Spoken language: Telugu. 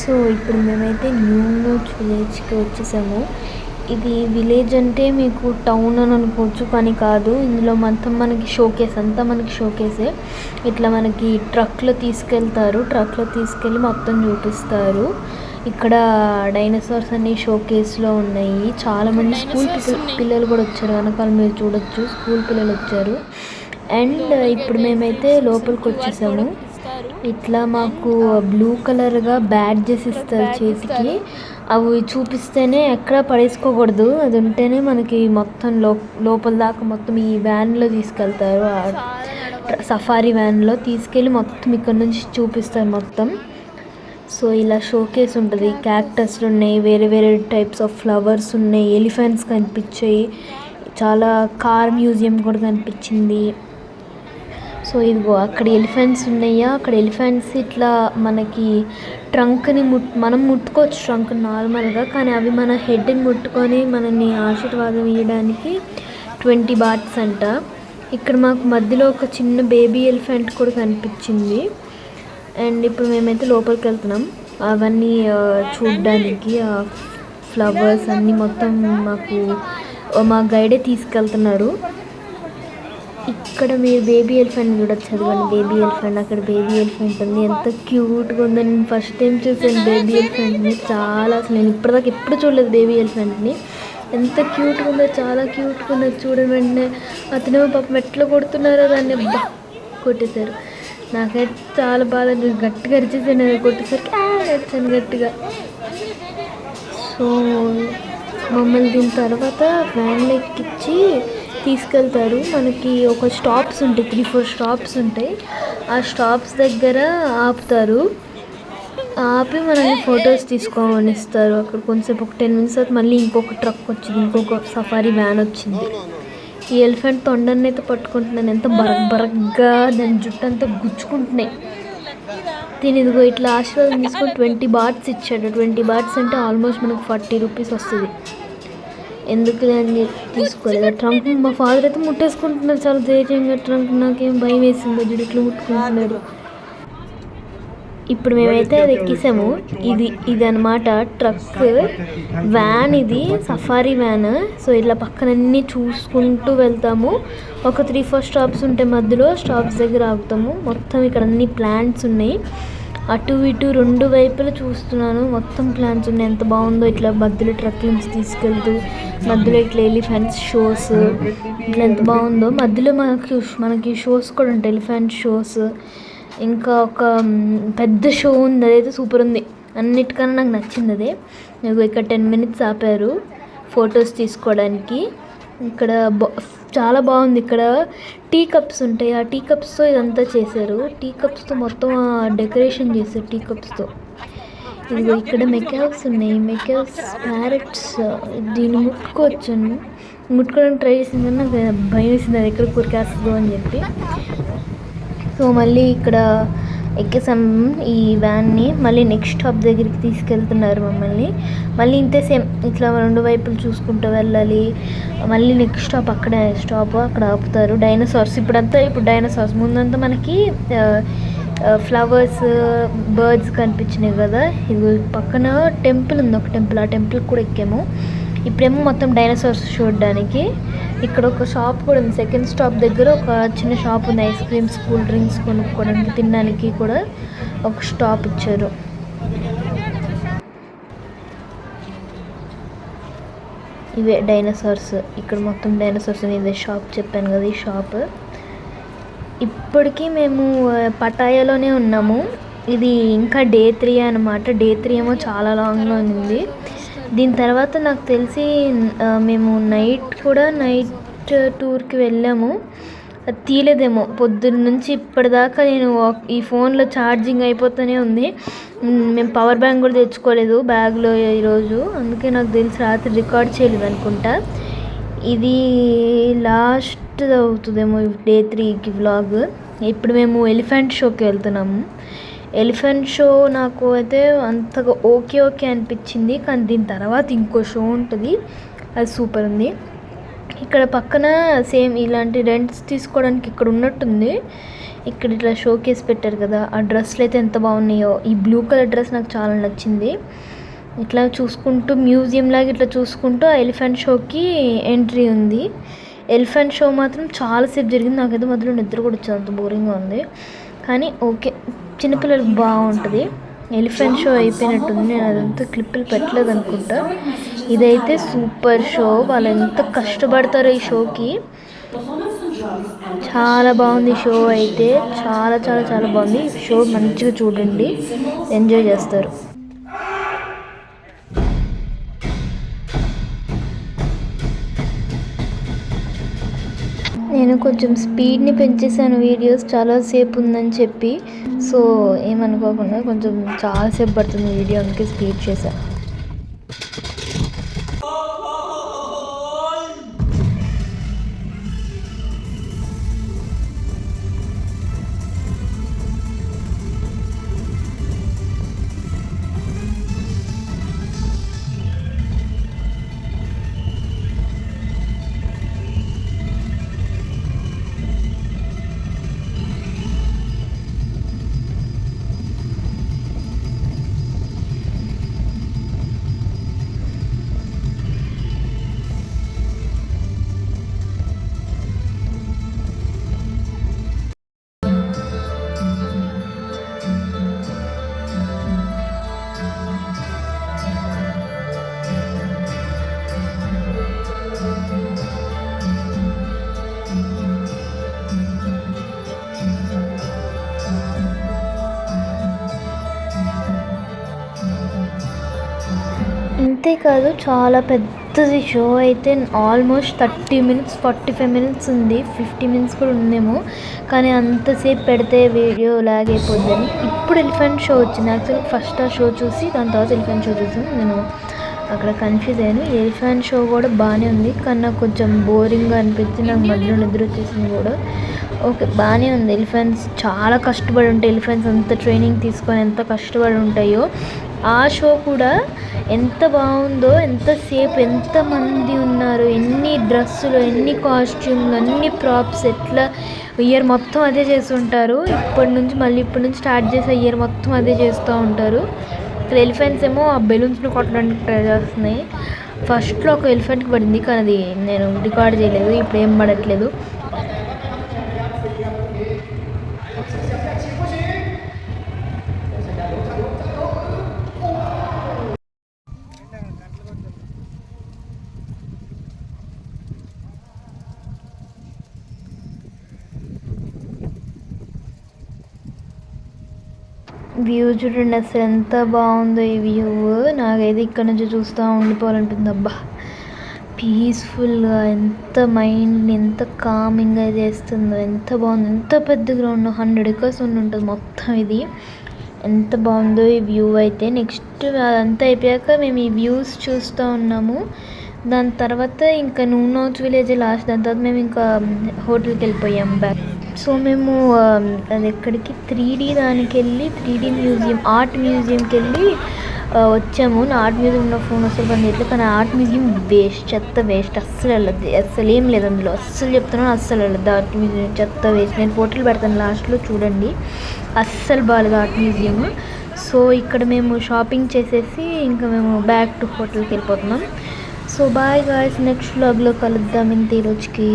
సో ఇప్పుడు మేమైతే న్యూ విలేజ్కి వచ్చేసాము. ఇది విలేజ్ అంటే మీకు టౌన్ అని అనుకోవచ్చు, కానీ కాదు. ఇందులో మొత్తం మనకి షోకేస్, అంతా మనకి షోకేసే. ఇట్లా మనకి ట్రక్లో తీసుకెళ్ళి మొత్తం చూపిస్తారు. ఇక్కడ డైనోసార్స్ అన్ని షోకేస్లో ఉన్నాయి. చాలామంది స్కూల్ పిల్లలు కూడా వచ్చారు. వెనకాల మీరు చూడొచ్చు, స్కూల్ పిల్లలు వచ్చారు. అండ్ ఇప్పుడు మేమైతే లోపలికి వచ్చేసాము. ఇట్లా మాకు బ్లూ కలర్గా బ్యాడ్జెస్ ఇస్తారు చేతికి. అవి చూపిస్తేనే ఎక్కడ పడేసుకోకూడదు, అది ఉంటేనే మనకి మొత్తం లోపల దాకా మొత్తం ఈ వ్యాన్లో తీసుకెళ్తారు. సఫారీ వ్యాన్లో తీసుకెళ్ళి మొత్తం ఇక్కడ నుంచి చూపిస్తారు మొత్తం. సో ఇలా షోకేస్ ఉంటుంది. క్యాక్టస్లు ఉన్నాయి, వేరే వేరే టైప్స్ ఆఫ్ ఫ్లవర్స్ ఉన్నాయి, ఎలిఫెంట్స్ కనిపించాయి, చాలా కార్ మ్యూజియం కూడా కనిపించింది. సో ఇదిగో అక్కడ ఎలిఫెంట్స్ ఉన్నాయా, అక్కడ ఎలిఫెంట్స్ ఇట్లా మనకి ట్రంక్ని మనం ముట్టుకోవచ్చు ట్రంక్ నార్మల్గా, కానీ అవి మన హెడ్ని ముట్టుకొని మనని ఆశీర్వాదం ఇవ్వడానికి 20 బాట్స్ అంట. ఇక్కడ మాకు మధ్యలో ఒక చిన్న బేబీ ఎలిఫెంట్ కూడా కనిపించింది. అండ్ ఇప్పుడు మేమైతే లోపలికి వెళ్తున్నాం అవన్నీ చూడడానికి. ఆ ఫ్లవర్స్ అన్నీ మొత్తం మా గైడే తీసుకెళ్తున్నారు. ఇక్కడ మీరు బేబీ ఎలిఫెంట్ చూడొచ్చు, చదవండి బేబీ ఎలిఫెంట్. అక్కడ బేబీ ఎలిఫెంట్ ఉంది, ఎంత క్యూట్గా ఉందో. నేను ఫస్ట్ టైం చూసాను బేబీ ఎలిఫెంట్ని. చాలా అసలు నేను ఇప్పటిదాకా ఎప్పుడు చూడలేదు బేబీ ఎలిఫెంట్ని. ఎంత క్యూట్గా ఉందో, చాలా క్యూట్గా ఉందో. చూడండి వెంటనే అతనేమో పాపం ఎట్లా కొడుతున్నారో దాన్ని కొట్టేశారు. నాకైతే చాలా బాధ, గట్టిగా అరిచేసాను కొట్టేసరికి అరిచాను గట్టిగా. సో మమ్మల్ని దీని తర్వాత వ్యాన్లో ఎక్కించి తీసుకెళ్తారు. మనకి ఒక స్టాప్స్ ఉంటాయి, 3-4 స్టాప్స్ ఉంటాయి. ఆ స్టాప్స్ దగ్గర ఆపుతారు. ఆపి మనల్ని ఫొటోస్ తీసుకోమని ఇస్తారు. అక్కడ కొంచెంసేపు ఒక 10 minutes తర్వాత మళ్ళీ ఇంకొక ట్రక్ వచ్చింది, ఇంకొక సఫారీ వ్యాన్ వచ్చింది. ఈ ఎలిఫెంట్ తొండని అయితే పట్టుకుంటున్నాను, ఎంత బరగ్గా దాని జుట్టు అంతా గుచ్చుకుంటున్నాయి. దీని ఇదిగో ఇట్లా ఆశీర్వాదం తీసుకొని 20 బాట్స్ ఇచ్చాడు. 20 బాట్స్ అంటే ఆల్మోస్ట్ మనకు 40 రూపీస్ వస్తుంది. ఎందుకు అని తీసుకోలేదు. ట్రంక్ మా ఫాదర్ అయితే ముట్టేసుకుంటున్నారు చాలా ధైర్యంగా. ట్రంక్ నాకేం భయం వేసింది, జుడిట్లో ముట్టుకుంటున్నాడు. ఇప్పుడు మేమైతే అది ఎక్కేసాము. ఇది అనమాట ట్రక్ వ్యాన్, ఇది సఫారీ వ్యాన్. సో ఇలా పక్కనన్నీ చూసుకుంటూ వెళ్తాము. ఒక 3-4 స్టాప్స్ ఉంటాయి, మధ్యలో స్టాప్స్ దగ్గర ఆగుతాము. మొత్తం ఇక్కడ అన్ని ప్లాంట్స్ ఉన్నాయి, అటు ఇటు 2 వైపులు చూస్తున్నాను. మొత్తం ప్లాంట్స్ ఉన్నాయి, ఎంత బాగుందో. ఇట్లా మధ్యలో ట్రక్ నుంచి తీసుకెళ్తూ మధ్యలో ఇట్లా ఎలిఫెంట్స్ షోస్, ఇట్లా ఎంత బాగుందో. మధ్యలో మనకి షోస్ కూడా ఉంటాయి, ఎలిఫెంట్ షోస్. ఇంకా ఒక పెద్ద షో ఉంది, అదైతే సూపర్ ఉంది. అన్నిటికన్నా నాకు నచ్చింది అదే. ఇక్కడ 10 minutes ఆపారు ఫొటోస్ తీసుకోవడానికి. ఇక్కడ చాలా బాగుంది. ఇక్కడ టీ కప్స్ ఉంటాయి, ఆ టీ కప్స్తో ఇదంతా చేశారు. టీ కప్స్తో మొత్తం డెకరేషన్ చేశారు టీ కప్స్తో. ఇదిగో ఇక్కడ మెకావ్స్ ఉన్నాయి, మెకావ్స్ ప్యారెట్స్. దీన్ని ముట్టుకోవడానికి ట్రై చేసింది, కానీ నాకు భయం వేసింది అది ఎక్కడ కొరికేస్తుందో అని చెప్పి. సో మళ్ళీ ఇక్కడ ఎక్కేసాం ఈ వ్యాన్ని. మళ్ళీ నెక్స్ట్ స్టాప్ దగ్గరికి తీసుకెళ్తున్నారు మమ్మల్ని. మళ్ళీ ఇంతే సేమ్ ఇట్లా 2 వైపులు చూసుకుంటూ వెళ్ళాలి. మళ్ళీ నెక్స్ట్ స్టాప్ అక్కడ ఆపుతారు. డైనోసార్స్ ఇప్పుడు డైనోసార్స్. ముందంతా మనకి ఫ్లవర్స్, బర్డ్స్ కనిపించినాయి కదా. ఇది పక్కన టెంపుల్ ఉంది, ఒక టెంపుల్. ఆ టెంపుల్కి కూడా ఎక్కాము. ఇప్పుడేమో మొత్తం డైనోసార్స్ చూడడానికి. ఇక్కడ ఒక షాప్ కూడా ఉంది, సెకండ్ స్టాప్ దగ్గర ఒక చిన్న షాప్ ఉంది. ఐస్ క్రీమ్స్, కూల్ డ్రింక్స్ కొనుక్కోవడానికి, తినడానికి కూడా ఒక స్టాప్ ఇచ్చారు. ఇవే డైనోసార్స్. ఇక్కడ మొత్తం డైనోసార్స్. ఇదే షాప్ చెప్పాను కదా, ఈ షాప్. ఇప్పటికీ మేము పటాయాలోనే ఉన్నాము. ఇది ఇంకా Day 3 అనమాట. Day 3 ఏమో చాలా లాంగ్లో ఉంది. దీని తర్వాత నాకు తెలిసి మేము నైట్ టూర్కి వెళ్ళాము, అది తీయలేదేమో. పొద్దున్న నుంచి ఇప్పటిదాకా నేను ఈ ఫోన్లో ఛార్జింగ్ అయిపోతూనే ఉంది. మేము పవర్ బ్యాంక్ కూడా తెచ్చుకోలేదు బ్యాగ్లో ఈరోజు, అందుకే నాకు తెలిసి రాత్రి రికార్డ్ చేయలేదు అనుకుంటా. ఇది లాస్ట్ అవుతుందేమో Day 3కి వ్లాగ్. ఇప్పుడు మేము ఎలిఫెంట్ షోకి వెళ్తున్నాము. ఎలిఫెంట్ షో నాకు అయితే అంతగా ఓకే అనిపించింది, కానీ దీని తర్వాత ఇంకో షో ఉంటుంది, అది సూపర్ ఉంది. ఇక్కడ పక్కన సేమ్ ఇలాంటి రెంట్స్ తీసుకోవడానికి ఇక్కడ ఉన్నట్టుంది. ఇక్కడ ఇట్లా షోకేస్ పెట్టారు కదా, ఆ డ్రెస్లు అయితే ఎంత బాగున్నాయో. ఈ బ్లూ కలర్ డ్రెస్ నాకు చాలా నచ్చింది. ఇట్లా చూసుకుంటూ మ్యూజియం లాగా ఇట్లా చూసుకుంటూ ఆ ఎలిఫెంట్ షోకి ఎంట్రీ ఉంది. ఎలిఫెంట్ షో మాత్రం చాలాసేపు జరిగింది. నాకైతే మధ్యలో నిద్ర కూడా వచ్చింది, అంత బోరింగ్గా ఉంది. కానీ ఓకే, చిన్నపిల్లలకు బాగుంటుంది. ఎలిఫెంట్ షో అయిపోయినట్టుంది. నేను అదంతా క్లిప్పులు పెట్టలేదు అనుకుంటా. ఇదైతే సూపర్ షో. వాళ్ళు ఎంత కష్టపడతారో ఈ షోకి. చాలా బాగుంది షో అయితే. చాలా చాలా చాలా బాగుంది షో. మంచిగా చూడండి, ఎంజాయ్ చేస్తారు. నేను కొంచెం స్పీడ్ని పెంచేసాను, వీడియోస్ చాలాసేపు ఉందని చెప్పి. సో ఏమనుకోకుండా, కొంచెం చాలాసేపు పడుతుంది వీడియో, అందుకే స్పీడ్ చేశాను. అంతేకాదు, చాలా పెద్దది షో అయితే. ఆల్మోస్ట్ 30 మినిట్స్ 45 మినిట్స్ ఉంది, 50 మినిట్స్ కూడా ఉందేమో. కానీ అంతసేపు పెడితే వీడియో లాగ్ అయిపోద్దని ఇప్పుడు ఎలిఫెంట్ షో వచ్చింది. యాక్చువల్లీ ఫస్ట్ ఆ షో చూసి దాని తర్వాత ఎలిఫెంట్ షో చూసి నేను అక్కడ కన్ఫ్యూజ్ అయ్యాను. ఎలిఫెంట్ షో కూడా బాగానే ఉంది, కానీ నాకు కొంచెం బోరింగ్గా అనిపించింది. నాకు మధ్యలో నిద్ర వచ్చేసింది కూడా. ఓకే, బాగానే ఉంది. ఎలిఫెంట్స్ చాలా కష్టపడి ఉంటాయి. ఎలిఫెంట్స్ అంత ట్రైనింగ్ తీసుకొని ఎంత కష్టపడి ఉంటాయో. ఆ షో కూడా ఎంత బాగుందో, ఎంతసేపు, ఎంతమంది ఉన్నారు, ఎన్ని డ్రెస్సులు, ఎన్ని కాస్ట్యూమ్లు, అన్ని ప్రాప్స్, ఎట్లా ఇయర్ మొత్తం అదే చేస్తుంటారు. ఇప్పటి నుంచి స్టార్ట్ చేసే ఇయర్ మొత్తం అదే చేస్తూ ఉంటారు. ఇక్కడ ఎలిఫెంట్స్ ఏమో ఆ బెలూన్స్ని కొట్టడానికి ట్రై చేస్తున్నాయి. ఫస్ట్లో ఒక ఎలిఫెంట్కి పడింది, కానీ అది నేను రికార్డ్ చేయలేదు. ఇప్పుడు ఏం పడట్లేదు. వ్యూ చూడండి అసలు ఎంత బాగుందో ఈ వ్యూ. నాకైతే ఇక్కడ నుంచి చూస్తూ ఉండిపోవాలనిపించింది. అబ్బా, పీస్ఫుల్గా, ఎంత మైండ్ని ఎంత కామింగ్గా చేస్తుందో. ఎంత బాగుంది, ఎంత పెద్ద గ్రౌండ్, 100 acres ఉంటుంది మొత్తం ఇది. ఎంత బాగుందో ఈ వ్యూ అయితే. నెక్స్ట్ అదంతా అయిపోయాక మేము ఈ వ్యూస్ చూస్తూ ఉన్నాము. దాని తర్వాత ఇంకా నూనోచ్ విలేజ్ లాస్ట్. దాని తర్వాత మేము ఇంకా హోటల్కి వెళ్ళిపోయాము బ్యాక్. సో మేము అది ఎక్కడికి 3D దానికి వెళ్ళి 3D మ్యూజియం, ఆర్ట్ మ్యూజియంకి వెళ్ళి వచ్చాము. నా ఆర్ట్ మ్యూజియంలో ఫోన్ అసలు పని చేయట్లేదు. కానీ ఆర్ట్ మ్యూజియం వేస్ట్, చెత్త వేస్ట్. అస్సలు వెళ్ళద్దు, అస్సలు ఏం లేదు అందులో. అస్సలు చెప్తున్నాను, అస్సలు వెళ్ళద్దు. ఆర్ట్ మ్యూజియం చెత్త వేస్ట్. నేను ఫోటోలు పెడతాను లాస్ట్లో, చూడండి. అస్సలు బాగాలేదు ఆర్ట్ మ్యూజియం. సో ఇక్కడ మేము షాపింగ్ చేసేసి ఇంకా మేము బ్యాక్ టు హోటల్కి వెళ్ళిపోతున్నాం. సో బాయ్ గాయ్స్, నెక్స్ట్ వ్లాగ్లో కలుద్దాం ఇంత ఈరోజుకి.